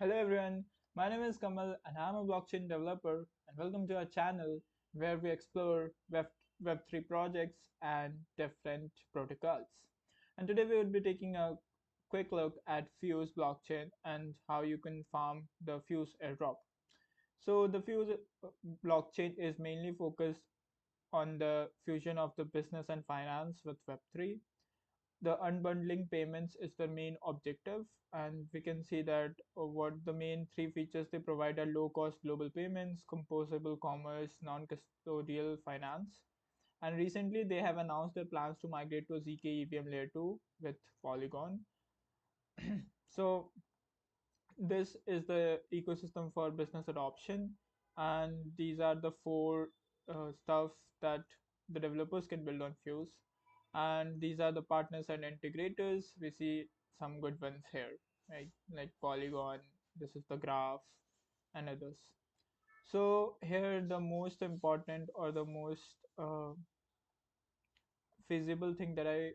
Hello everyone, my name is Kamal and I'm a blockchain developer and welcome to our channel where we explore Web3 projects and different protocols. And today we will be taking a quick look at Fuse blockchain and how you can farm the Fuse airdrop. So the Fuse blockchain is mainly focused on the fusion of the business and finance with Web3. The unbundling payments is the main objective, and we can see that what the main three features they provide are low cost global payments, composable commerce, non-custodial finance. And recently they have announced their plans to migrate to zk EVM layer 2 with Polygon. So this is the ecosystem for business adoption, and these are the four stuff that the developers can build on Fuse. And these are the partners and integrators. We see some good ones here, right? Like Polygon, this is the graph, and others. So here the most important or the most feasible thing that I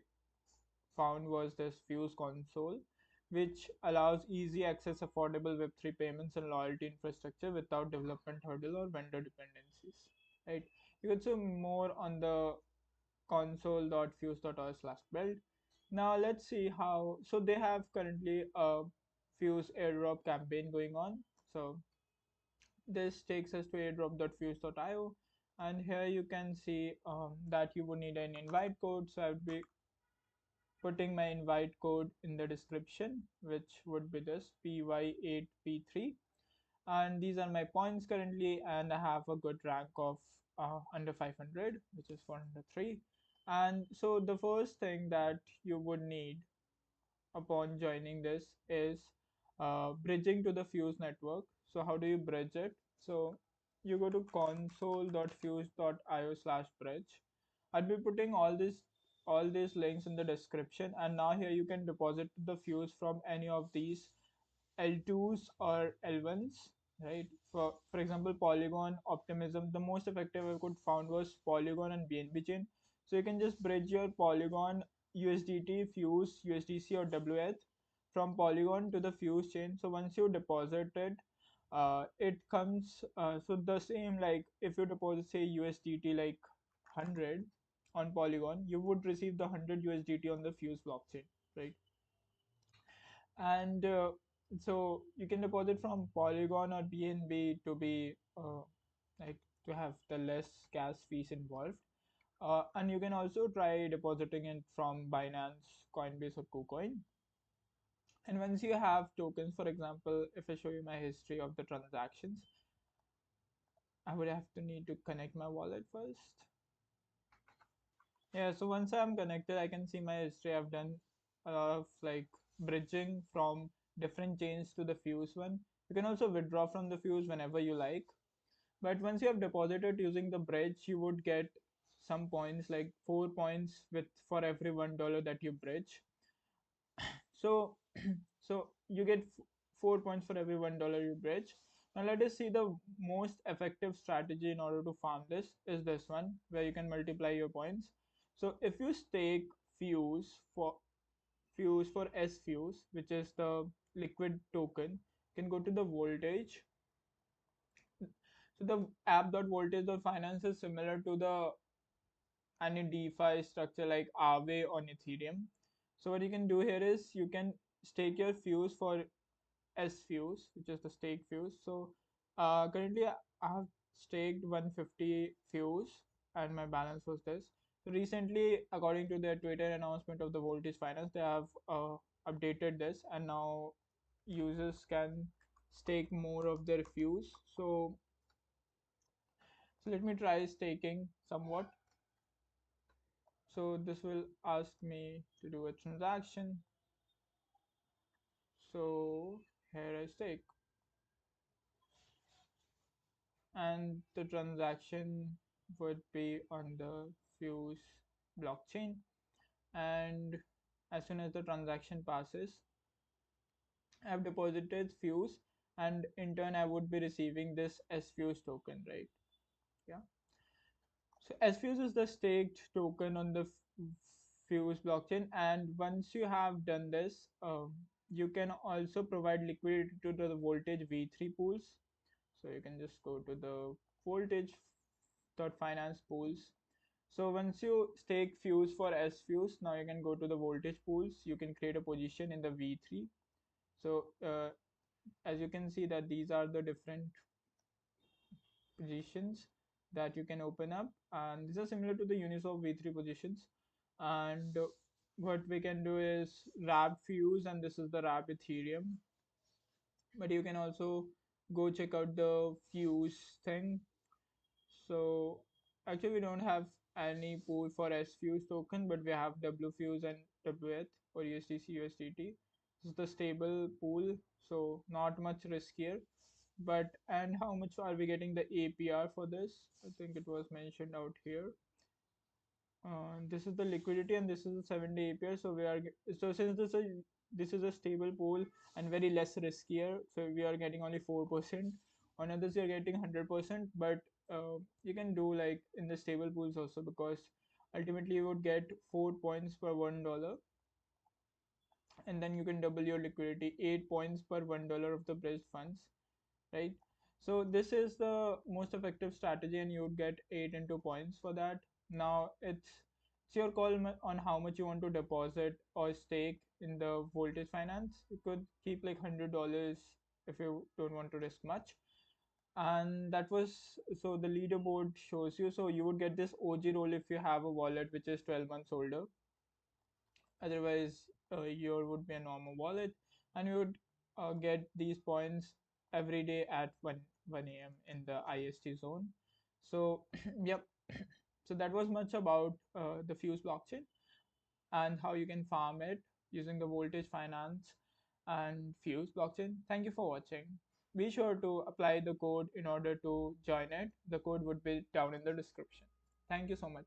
found was this Fuse console, which allows easy access, affordable Web3 payments, and loyalty infrastructure without development hurdle or vendor dependencies. Right? You can see more on the console.fuse.os/build. Now let's see how. So they have currently a Fuse airdrop campaign going on. So this takes us to airdrop.fuse.io, and here you can see that you would need an invite code. So I would be putting my invite code in the description, which would be this PY8P3. And these are my points currently, and I have a good rank of under 500, which is 403. And so the first thing that you would need upon joining this is bridging to the Fuse network. So how do you bridge it? So you go to console.fuse.io/bridge. I'll be putting all these links in the description, and now here you can deposit the Fuse from any of these L2s or L1s, right? For example, Polygon, Optimism. The most effective I could found was Polygon and BNB chain. So you can just bridge your Polygon USDT, Fuse, USDC, or WH from Polygon to the Fuse chain. So once you deposit it, it comes so the same, like if you deposit say USDT like 100 on Polygon, you would receive the 100 USDT on the Fuse blockchain, right? And so you can deposit from Polygon or BNB to be like to have the less gas fees involved. And you can also try depositing it from Binance, Coinbase, or KuCoin. And once you have tokens, for example, if I show you my history of the transactions, I would have to need to connect my wallet first. Yeah, so once I'm connected, I can see my history. I've done a lot of like bridging from different chains to the Fuse one. You can also withdraw from the Fuse whenever you like. But once you have deposited using the bridge, you would get some points, like 4 points with for every $1 that you bridge. So so you get 4 points for every $1 you bridge. Now let us see the most effective strategy in order to farm this is this one, where you can multiply your points. So if you stake Fuse for S Fuse, which is the liquid token, you can go to the voltage. So the app.voltage.finance is similar to the any DeFi structure like Aave on Ethereum. So what you can do here is you can stake your Fuse for S Fuse, which is the stake Fuse. So currently I have staked 150 Fuse, and my balance was this. So recently, according to their Twitter announcement of the Voltage Finance, they have updated this, and now users can stake more of their Fuse. So let me try staking somewhat. So this will ask me to do a transaction. So here I stake, and the transaction would be on the Fuse blockchain. And as soon as the transaction passes, I have deposited Fuse, and in turn I would be receiving this SFuse token, right? Yeah. So SFuse is the staked token on the Fuse blockchain, and once you have done this, you can also provide liquidity to the voltage V3 pools. So you can just go to the voltage dot finance pools. So once you stake Fuse for S Fuse, now you can go to the voltage pools. You can create a position in the V3. So as you can see that these are the different positions that you can open up, and these are similar to the Uniswap V3 positions. And what we can do is wrap Fuse, and this is the wrap Ethereum. But you can also go check out the Fuse thing. So actually we don't have any pool for SFuse token, but we have WFuse and WETH or USDC USDT. This is the stable pool, so not much riskier. But and how much are we getting the APR for this? I think it was mentioned out here. This is the liquidity and this is the 7-day APR. So we are so since this is a stable pool and very less riskier, so we are getting only 4%. On others you're getting 100%, but you can do like in the stable pools also, because ultimately you would get 4 points per $1, and then you can double your liquidity, 8 points per $1 of the bridge funds, right? So this is the most effective strategy, and you would get 8 into points for that. Now it's your call on how much you want to deposit or stake in the voltage finance. You could keep like $100 if you don't want to risk much. And that was, so the leaderboard shows you, so you would get this OG role if you have a wallet which is 12 months older. Otherwise your would be a normal wallet, and you would get these points every day at 1 a.m. in the IST zone. So yep, so that was much about the Fuse blockchain and how you can farm it using the voltage finance and Fuse blockchain. Thank you for watching. Be sure to apply the code in order to join it. The code would be down in the description. Thank you so much.